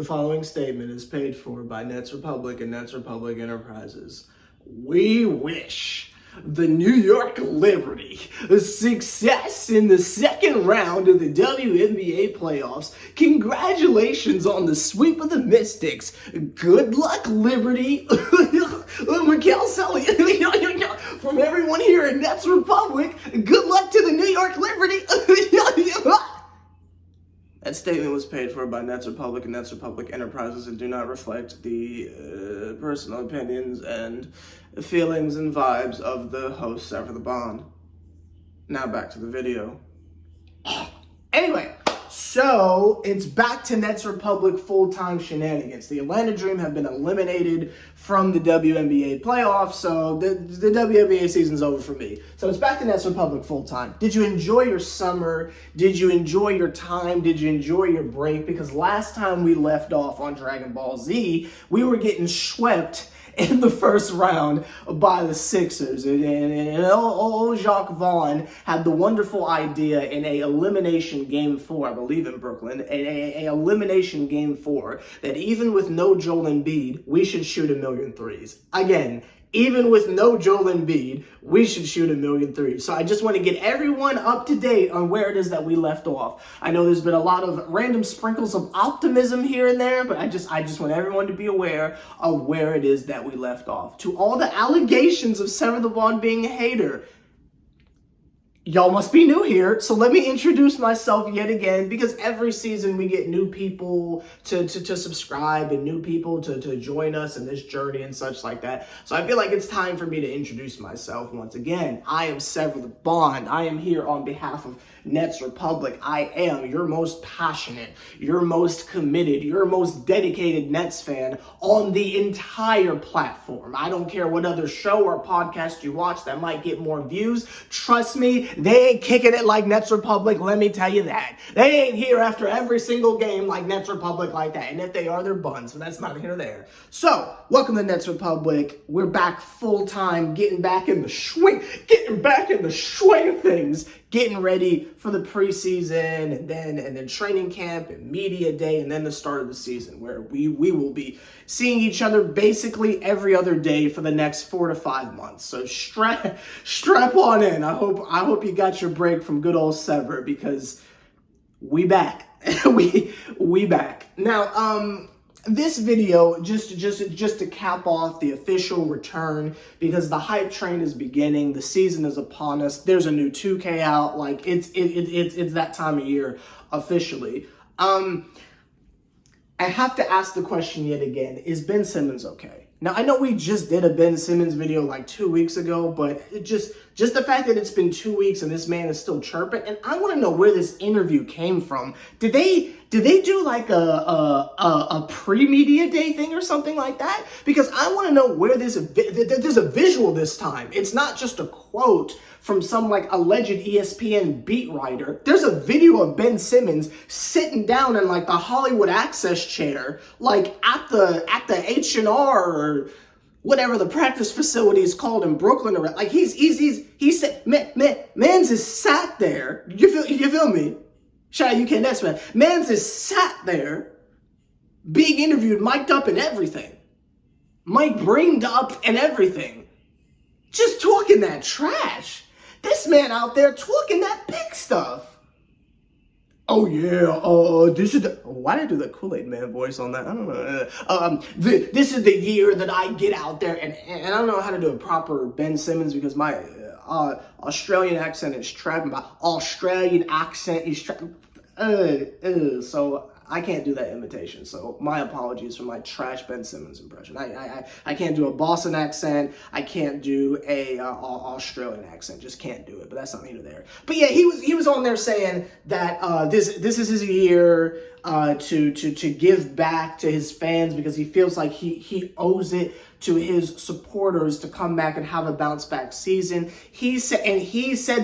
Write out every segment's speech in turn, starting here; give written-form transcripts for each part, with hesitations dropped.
The following statement is paid for by Nets Republic and Nets Republic Enterprises. We wish the New York Liberty success in the second round of the WNBA playoffs. Congratulations on the sweep of the Mystics. Good luck, Liberty. Mikhail Selly, from everyone here in Nets Republic, good luck to the New York Liberty. That statement was paid for by Nets Republic and Nets Republic Enterprises and do not reflect the personal opinions and feelings and vibes of the host, Sever the Bond. Now back to the video. Anyway, so it's back to Nets Republic full-time shenanigans. The Atlanta Dream have been eliminated from the WNBA playoffs, so the WNBA season's over for me. So it's back to Nets Republic full-time. Did you enjoy your summer? Did you enjoy your time? Did you enjoy your break? Because last time we left off on Dragon Ball Z, we were getting swept in the first round by the Sixers. And old Jacques Vaughn had the wonderful idea in a elimination game 4, I believe in Brooklyn, a elimination game 4, that even with no Joel Embiid, we should shoot 1,000,000 threes. Again, even with no Joel Embiid, we should shoot 1,000,000 threes. So I just want to get everyone up to date on where it is that we left off. I know there's been a lot of random sprinkles of optimism here and there, but I just want everyone to be aware of where it is that we left off. To all the allegations of Sever the Bond being a hater, y'all must be new here, so let me introduce myself yet again, because every season we get new people to subscribe and new people to join us in this journey and such like that. So I feel like it's time for me to introduce myself once again. I am Sever the Bond. I am here on behalf of Nets Republic. I am your most passionate, your most committed, your most dedicated Nets fan on the entire platform. I don't care what other show or podcast you watch that might get more views. Trust me, they ain't kicking it like Nets Republic, let me tell you that. They ain't here after every single game like Nets Republic like that. And if they are, they're buns, but that's not here or there. So, welcome to Nets Republic. We're back full-time, getting back in the swing of things, getting ready for the preseason and then training camp and media day and then the start of the season, where we will be seeing each other basically every other day for the next 4 to 5 months. So strap on in. I hope you got your break from good old Sever, because we back. we back. Now, this video, just to cap off the official return, because the hype train is beginning, the season is upon us. There's a new 2K out, like it's that time of year officially. I have to ask the question yet again: is Ben Simmons okay? Now, I know we just did a Ben Simmons video like 2 weeks ago, but just the fact that it's been 2 weeks and this man is still chirping, and I want to know where this interview came from. Did they do like a pre-media day thing or something like that? Because I want to know where there's a visual this time. It's not just a quote from some like alleged ESPN beat writer. There's a video of Ben Simmons sitting down in like the Hollywood Access chair, like at the H&R or whatever the practice facility is called in Brooklyn. Or like he said, man's is sat there. You feel me? Shout out UK Nets, man. Man's is sat there being interviewed, mic'd up and everything. Mic brained up and everything. Just talking that trash. This man out there talking that big stuff. Oh yeah, this is why did I do the Kool-Aid Man voice on that? I don't know. This is the year that I get out there, and I don't know how to do a proper Ben Simmons because my Australian accent is trapping. My Australian accent is trapping. So I can't do that imitation. So my apologies for my trash Ben Simmons impression. I can't do a Boston accent. I can't do a Australian accent. Just can't do it. But that's not here or there. But yeah, he was on there saying that this is his year to give back to his fans, because he feels like he owes it to his supporters to come back and have a bounce back season. He said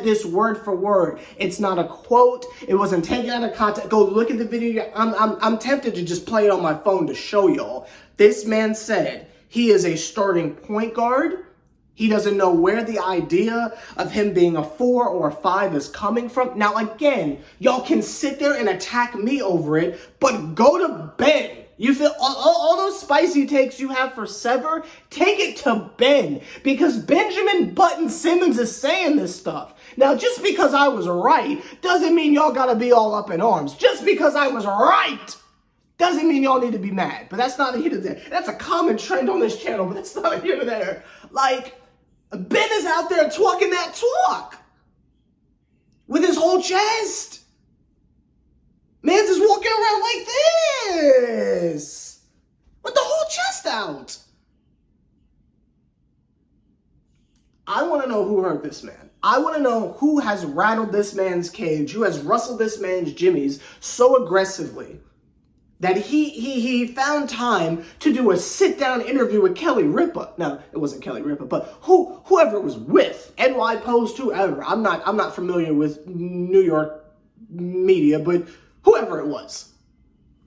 this word for word. It's not a quote. It wasn't taken out of context. Go look at the video. I'm tempted to just play it on my phone to show y'all. This man said he is a starting point guard. He doesn't know where the idea of him being a 4 or a 5 is coming from. Now, again, y'all can sit there and attack me over it, but go to Ben. You feel all those spicy takes you have for Sever, take it to Ben. Because Benjamin Button Simmons is saying this stuff. Now, just because I was right doesn't mean y'all gotta be all up in arms. Just because I was right doesn't mean y'all need to be mad. But that's not here to there. That's a common trend on this channel, but that's not here to there. Like, Ben is out there talking that talk with his whole chest. Man's is walking around like this with the whole chest out. I want to know who hurt this man. I want to know who has rattled this man's cage, who has rustled this man's jimmies so aggressively that he found time to do a sit-down interview with Kelly Ripa. No, it wasn't Kelly Ripa, but whoever it was with, NY Post, whoever. I'm not familiar with New York media, but whoever it was.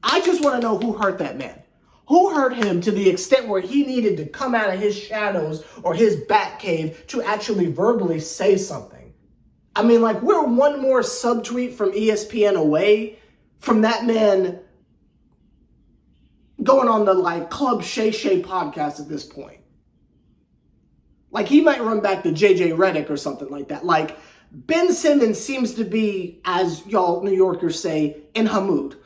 I just want to know who hurt that man. Who hurt him to the extent where he needed to come out of his shadows or his bat cave to actually verbally say something? I mean, like, we're one more subtweet from ESPN away from that man going on the, like, Club Shay Shay podcast at this point. Like, he might run back to JJ Redick or something like that. Like, Ben Simmons seems to be, as y'all New Yorkers say, in her mood.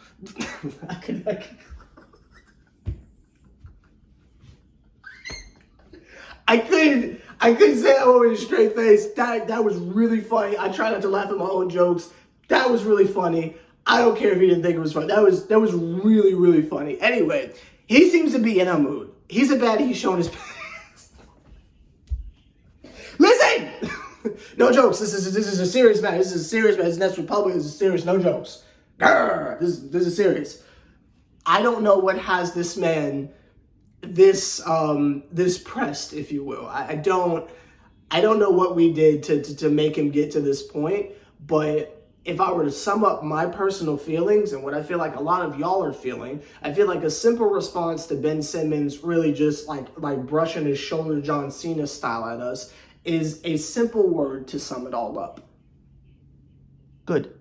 I couldn't say that with a straight face. That was really funny. I try not to laugh at my own jokes. That was really funny. I don't care if you didn't think it was funny. That was really, really funny. Anyway, he seems to be in a mood. He's a baddie. He's showing his Listen! No jokes. This is a serious matter. This is a serious matter. This Nets Republic is serious. No jokes. Grr. This is serious. I don't know what has this man this pressed, if you will. I don't know what we did to make him get to this point, but if I were to sum up my personal feelings and what I feel like a lot of y'all are feeling, I feel like a simple response to Ben Simmons really just like brushing his shoulder John Cena style at us is a simple word to sum it all up. Good.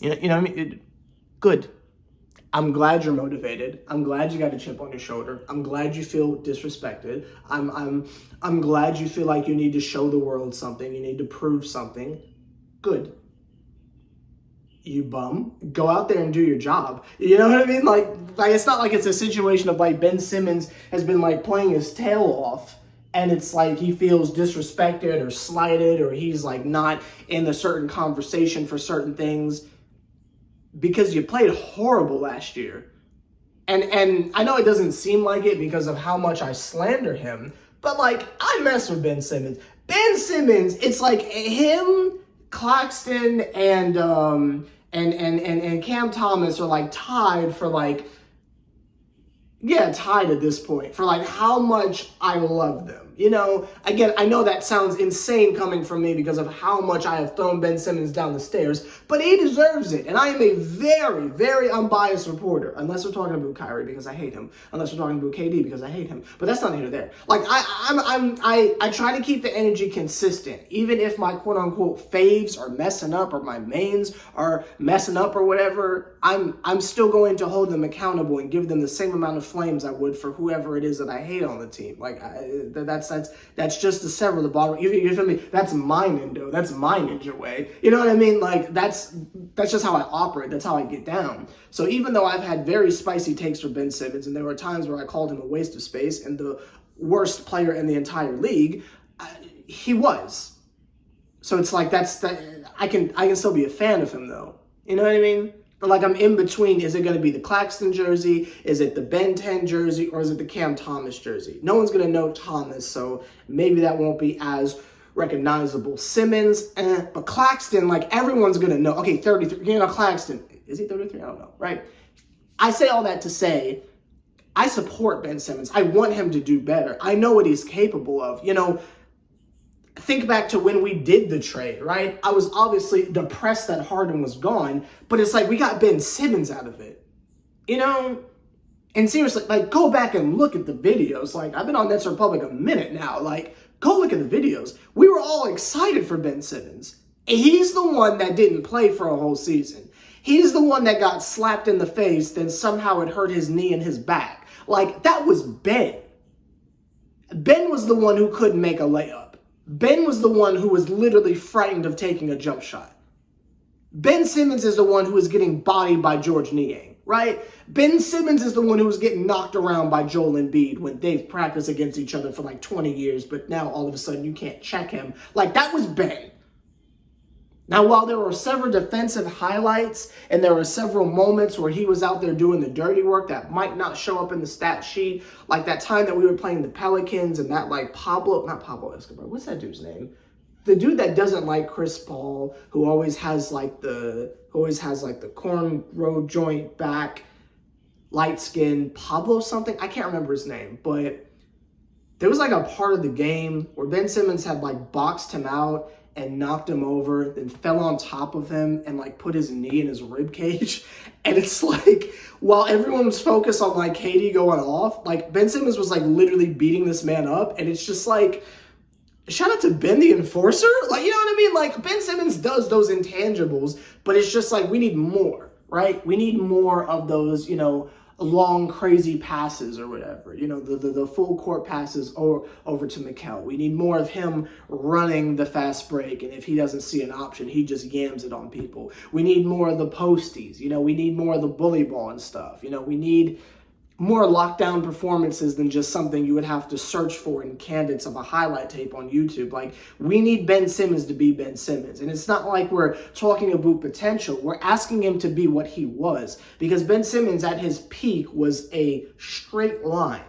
You know what I mean? Good. I'm glad you're motivated. I'm glad you got a chip on your shoulder. I'm glad you feel disrespected. I'm glad you feel like you need to show the world something. You need to prove something. Good. You bum. Go out there and do your job. You know what I mean? Like it's not like it's a situation of like Ben Simmons has been like playing his tail off and it's like he feels disrespected or slighted or he's like not in a certain conversation for certain things. Because you played horrible last year. And I know it doesn't seem like it because of how much I slander him, but like I mess with Ben Simmons. Ben Simmons, it's like him, Claxton, and Cam Thomas are like tied for like, yeah, tied at this point for like how much I love them. You know, again, I know that sounds insane coming from me because of how much I have thrown Ben Simmons down the stairs, but he deserves it. And I am a very, very unbiased reporter, unless we're talking about Kyrie because I hate him, unless we're talking about KD because I hate him. But that's not here or there. Like I try to keep the energy consistent, even if my quote unquote faves are messing up or my mains are messing up or whatever. I'm still going to hold them accountable and give them the same amount of flames I would for whoever it is that I hate on the team. Like that's just to sever the bottom. You feel me? That's my Nindo. That's my ninja way. You know what I mean? Like that's just how I operate. That's how I get down. So even though I've had very spicy takes for Ben Simmons, and there were times where I called him a waste of space and the worst player in the entire league, he was. So it's like I can still be a fan of him though. You know what I mean? But like I'm in between, is it going to be the Claxton jersey? Is it the Ben 10 jersey? Or is it the Cam Thomas jersey? No one's going to know Thomas, so maybe that won't be as recognizable. Simmons, but Claxton, like everyone's going to know. Okay, 33, you know, Claxton, is he 33? I don't know, right? I say all that to say, I support Ben Simmons. I want him to do better. I know what he's capable of. You know, think back to when we did the trade, right? I was obviously depressed that Harden was gone, but it's like we got Ben Simmons out of it, you know? And seriously, like go back and look at the videos. Like I've been on Nets Republic a minute now. Like go look at the videos. We were all excited for Ben Simmons. He's the one that didn't play for a whole season. He's the one that got slapped in the face, then somehow it hurt his knee and his back. Like, that was Ben. Ben was the one who couldn't make a layup. Ben was the one who was literally frightened of taking a jump shot. Ben Simmons is the one who was getting bodied by George Niang, right? Ben Simmons is the one who was getting knocked around by Joel Embiid when they've practiced against each other for like 20 years, but now all of a sudden you can't check him. Like, that was Ben. Now, while there were several defensive highlights and there were several moments where he was out there doing the dirty work that might not show up in the stat sheet, like that time that we were playing the Pelicans and that like not Pablo Escobar, what's that dude's name? The dude that doesn't like Chris Paul, who always has like the cornrow joint back, light skin, Pablo something, I can't remember his name, but there was like a part of the game where Ben Simmons had like boxed him out and knocked him over, then fell on top of him and like put his knee in his rib cage. And it's like, while everyone was focused on like KD going off, like Ben Simmons was like literally beating this man up. And it's just like, shout out to Ben the Enforcer. Like, you know what I mean? Like, Ben Simmons does those intangibles, but it's just like, we need more, right? We need more of those, you know, long, crazy passes or whatever, you know, the full court passes over to Mikal. We need more of him running the fast break, and if he doesn't see an option, he just yams it on people. We need more of the posties, you know, we need more of the bully ball and stuff, you know, we need more lockdown performances than just something you would have to search for in candidates of a highlight tape on YouTube. Like, we need Ben Simmons to be Ben Simmons. And it's not like we're talking about potential. We're asking him to be what he was. Because Ben Simmons at his peak was a straight line.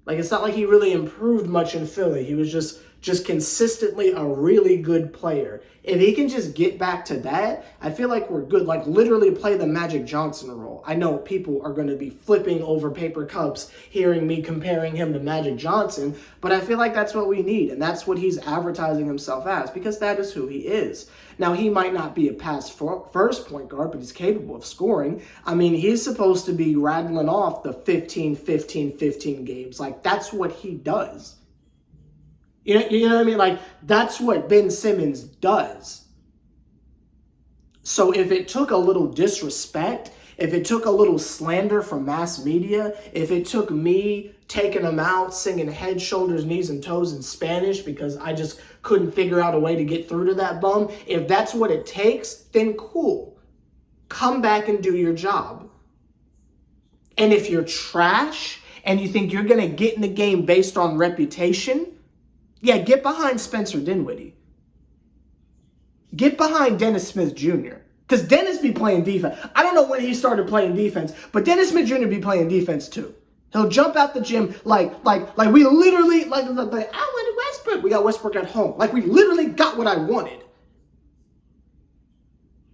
Like, it's not like he really improved much in Philly. He was just consistently a really good player. If he can just get back to that, I feel like we're good. Like, literally play the Magic Johnson role. I know people are going to be flipping over paper cups hearing me comparing him to Magic Johnson, but I feel like that's what we need, and that's what he's advertising himself as, because that is who he is. Now, he might not be a pass-first point guard, but he's capable of scoring. I mean, he's supposed to be rattling off the 15, 15, 15 games. Like, that's what he does. You know what I mean? Like, that's what Ben Simmons does. So if it took a little disrespect, if it took a little slander from mass media, if it took me taking him out, singing head, shoulders, knees, and toes in Spanish because I just couldn't figure out a way to get through to that bum, if that's what it takes, then cool. Come back and do your job. And if you're trash and you think you're going to get in the game based on reputation, yeah, get behind Spencer Dinwiddie. Get behind Dennis Smith Jr. Because Dennis be playing defense. I don't know when he started playing defense, but Dennis Smith Jr. be playing defense too. He'll jump out the gym like we literally, like I went to Westbrook. We got Westbrook at home. Like, we literally got what I wanted.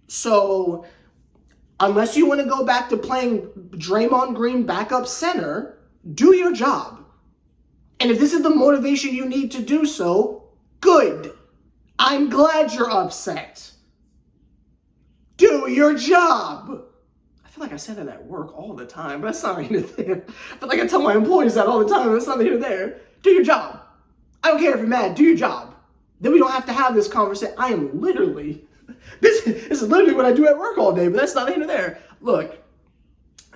So, unless you want to go back to playing Draymond Green backup center, do your job. And if this is the motivation you need to do so, good. I'm glad you're upset. Do your job. I feel like I say that at work all the time, but that's not neither there. I feel like I tell my employees that all the time, but it's not neither there. Do your job. I don't care if you're mad. Do your job. Then we don't have to have this conversation. I am literally, this is literally what I do at work all day, but that's not neither there. Look,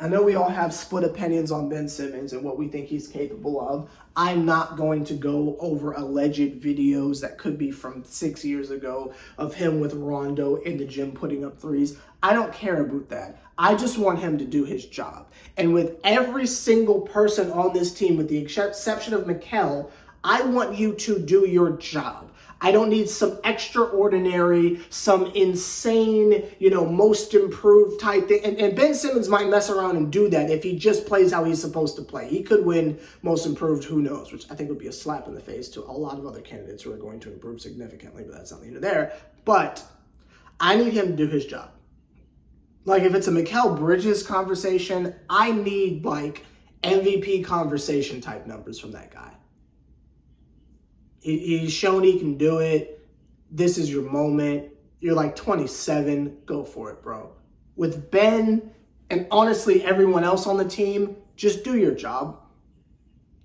I know we all have split opinions on Ben Simmons and what we think he's capable of. I'm not going to go over alleged videos that could be from 6 years ago of him with Rondo in the gym putting up threes. I don't care about that. I just want him to do his job. And with every single person on this team, with the exception of Mikal, I want you to do your job. I don't need some extraordinary, some insane, most improved type thing. And Ben Simmons might mess around and do that if he just plays how he's supposed to play. He could win most improved, who knows, which I think would be a slap in the face to a lot of other candidates who are going to improve significantly, but that's not neither there. But I need him to do his job. Like, if it's a Mikal Bridges conversation, I need, MVP conversation type numbers from that guy. He's shown he can do it. This is your moment. You're 27. Go for it, bro. With Ben and honestly everyone else on the team, just do your job.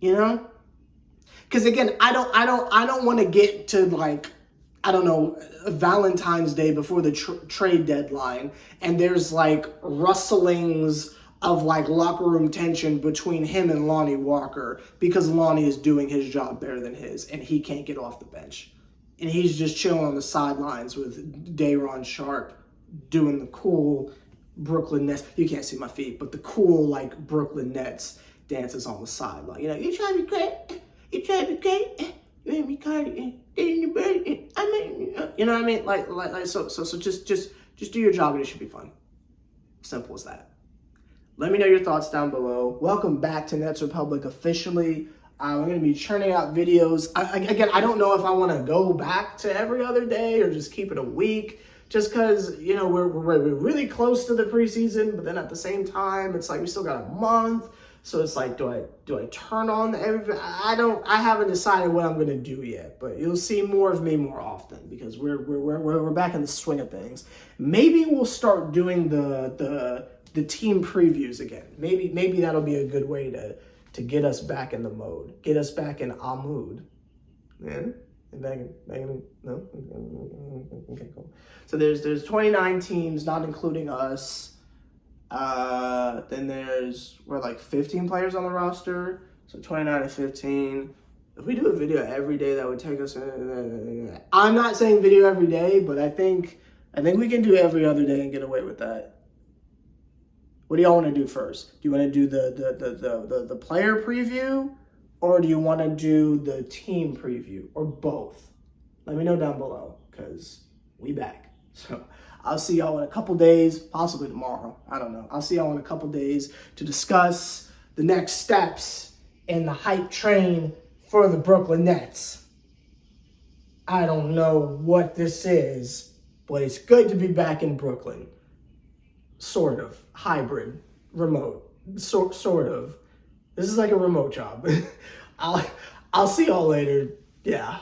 Because again, I don't want to get to I don't know, Valentine's Day before the trade deadline, and there's like rustlings of like locker room tension between him and Lonnie Walker because Lonnie is doing his job better than his, and he can't get off the bench. And he's just chilling on the sidelines with Day'Ron Sharpe doing the cool Brooklyn Nets. You can't see my feet, but the cool like Brooklyn Nets dances on the sideline. You know, you trying to be great, you trying to be great, you ain't me kind of in your bed. I mean, you know what I mean? Like so just do your job and it should be fun. Simple as that. Let me know your thoughts down below. Welcome back to Nets Republic officially. I'm going to be churning out videos. Again, I don't know if I want to go back to every other day or just keep it a week. Just because, you know, we're really close to the preseason, but then at the same time, it's like we still got a month. So it's like, do I turn on everything? I haven't decided what I'm going to do yet, but you'll see more of me more often because we're back in the swing of things. Maybe we'll start doing the team previews again. Maybe that'll be a good way to get us back in the mode, get us back in our mood. Yeah. No? Okay, cool. So there's 29 teams, not including us. Then we're like 15 players on the roster. So 29 to 15. If we do a video every day, that would take us. I'm not saying video every day, but I think we can do every other day and get away with that. What do y'all want to do first? Do you want to do the player preview, or do you want to do the team preview, or both? Let me know down below, because we back. So I'll see y'all in a couple days, possibly tomorrow. I don't know. I'll see y'all in a couple days to discuss the next steps in the hype train for the Brooklyn Nets. I don't know what this is, but it's good to be back in Brooklyn. Sort of. Hybrid. Remote. Sort of. This is like a remote job. I'll see y'all later. Yeah.